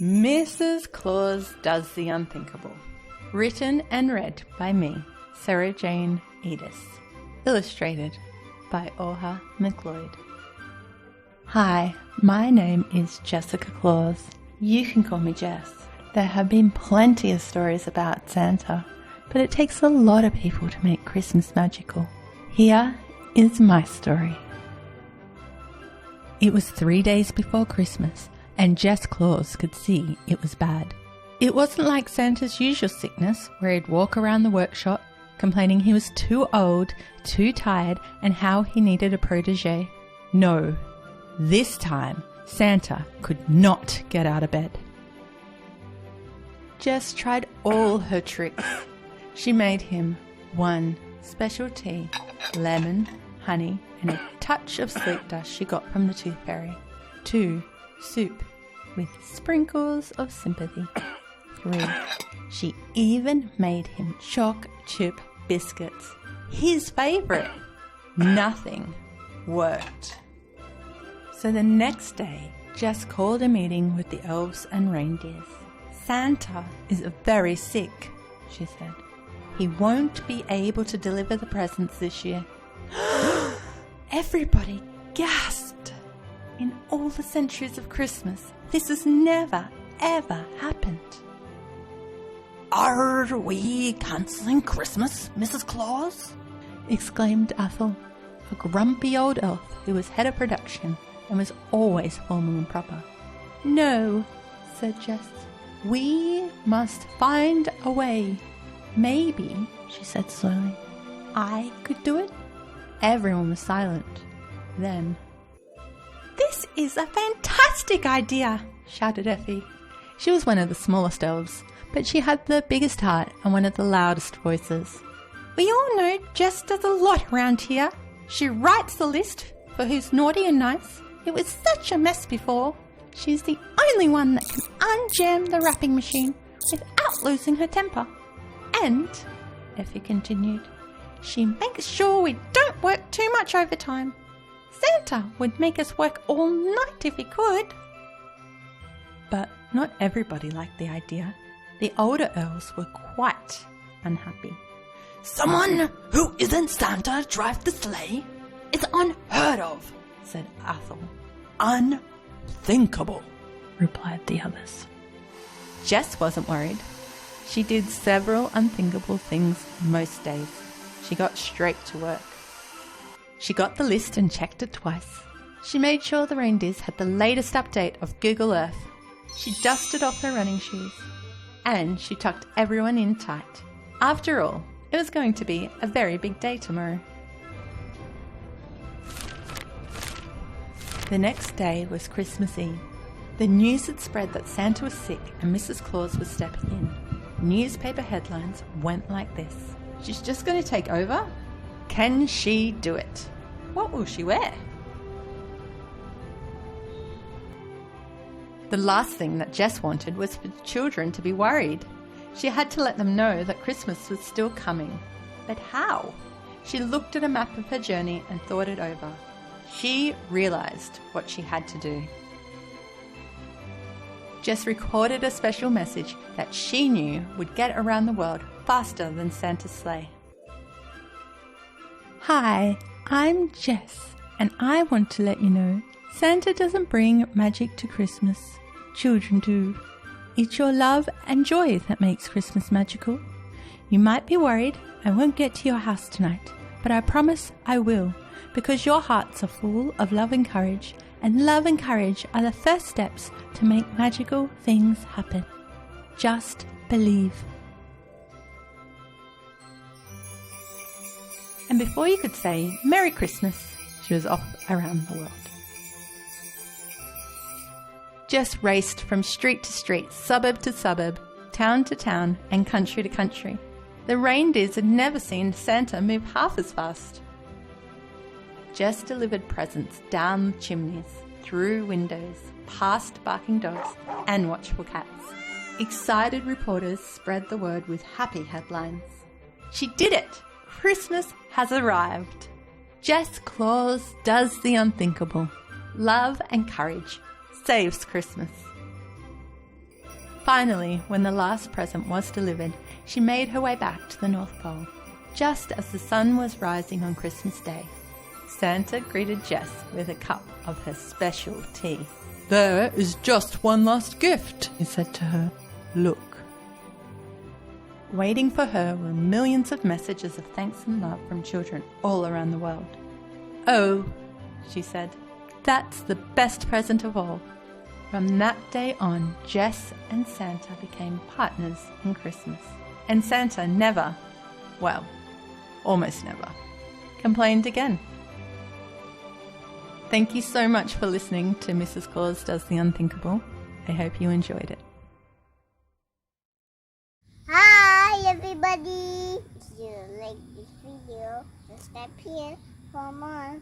Mrs. Claus Does the Unthinkable. Written and read by me, Sarah Jane Edis. Illustrated by Aurore McLeod. Hi, my name is Jessica Claus. You can call me Jess. There have been plenty of stories about Santa, but it takes a lot of people to make Christmas magical. Here is my story. It was 3 days before Christmas, and Jess Claus could see it was bad. It wasn't like Santa's usual sickness, where he'd walk around the workshop complaining he was too old, too tired, and how he needed a protege. No, this time Santa could not get out of bed. Jess tried all her tricks. She made him 1 special tea, lemon, honey, and a touch of sleep dust she got from the tooth fairy. 2 soup with sprinkles of sympathy. 3 she even made him choc chip biscuits, his favourite. Nothing worked. So the next day, Jess called a meeting with the elves and reindeers. Santa is very sick, she said. He won't be able to deliver the presents this year. Everybody gasped. In all the centuries of Christmas, this has never, ever happened. Are we cancelling Christmas, Mrs. Claus? Exclaimed Ethel, a grumpy old elf who was head of production and was always formal and proper. No, said Jess. We must find a way. Maybe, she said slowly, I could do it. Everyone was silent. Then, "This is a fantastic idea," shouted Effie. She was one of the smallest elves, but she had the biggest heart and one of the loudest voices. "We all know Jess does a lot around here. She writes the list for who's naughty and nice. It was such a mess before. She's the only one that can unjam the wrapping machine without losing her temper. And," Effie continued, "she makes sure we don't work too much overtime. Santa would make us work all night if he could." But not everybody liked the idea. The older elves were quite unhappy. "Someone who isn't Santa drive the sleigh? It's unheard of," said Ethel. "Unthinkable," replied the others. Jess wasn't worried. She did several unthinkable things most days. She got straight to work. She got the list and checked it twice. She made sure the reindeers had the latest update of Google Earth. She dusted off her running shoes. And she tucked everyone in tight. After all, it was going to be a very big day tomorrow. The next day was Christmas Eve. The news had spread that Santa was sick and Mrs. Claus was stepping in. Newspaper headlines went like this: "She's just going to take over? Can she do it? What will she wear?" The last thing that Jess wanted was for the children to be worried. She had to let them know that Christmas was still coming. But how? She looked at a map of her journey and thought it over. She realized what she had to do. Jess recorded a special message that she knew would get around the world faster than Santa's sleigh. "Hi, I'm Jess, and I want to let you know Santa doesn't bring magic to Christmas. Children do. It's your love and joy that makes Christmas magical. You might be worried I won't get to your house tonight, but I promise I will, because your hearts are full of love and courage, and love and courage are the first steps to make magical things happen. Just believe." And before you could say Merry Christmas, she was off around the world. Jess raced from street to street, suburb to suburb, town to town, and country to country. The reindeers had never seen Santa move half as fast. Jess delivered presents down the chimneys, through windows, past barking dogs and watchful cats. Excited reporters spread the word with happy headlines. She did it! Christmas has arrived! Jess Claus does the unthinkable. Love and courage saves Christmas. Finally, when the last present was delivered, she made her way back to the North Pole. Just as the sun was rising on Christmas Day, Santa greeted Jess with a cup of her special tea. "There is just one last gift," he said to her. "Look." Waiting for her were millions of messages of thanks and love from children all around the world. "Oh," she said, "that's the best present of all." From that day on, Jess and Santa became partners in Christmas. And Santa never, well, almost never, complained again. Thank you so much for listening to Mrs. Claus Does the Unthinkable. I hope you enjoyed it. Hi everybody! If you like this video, subscribe here for more.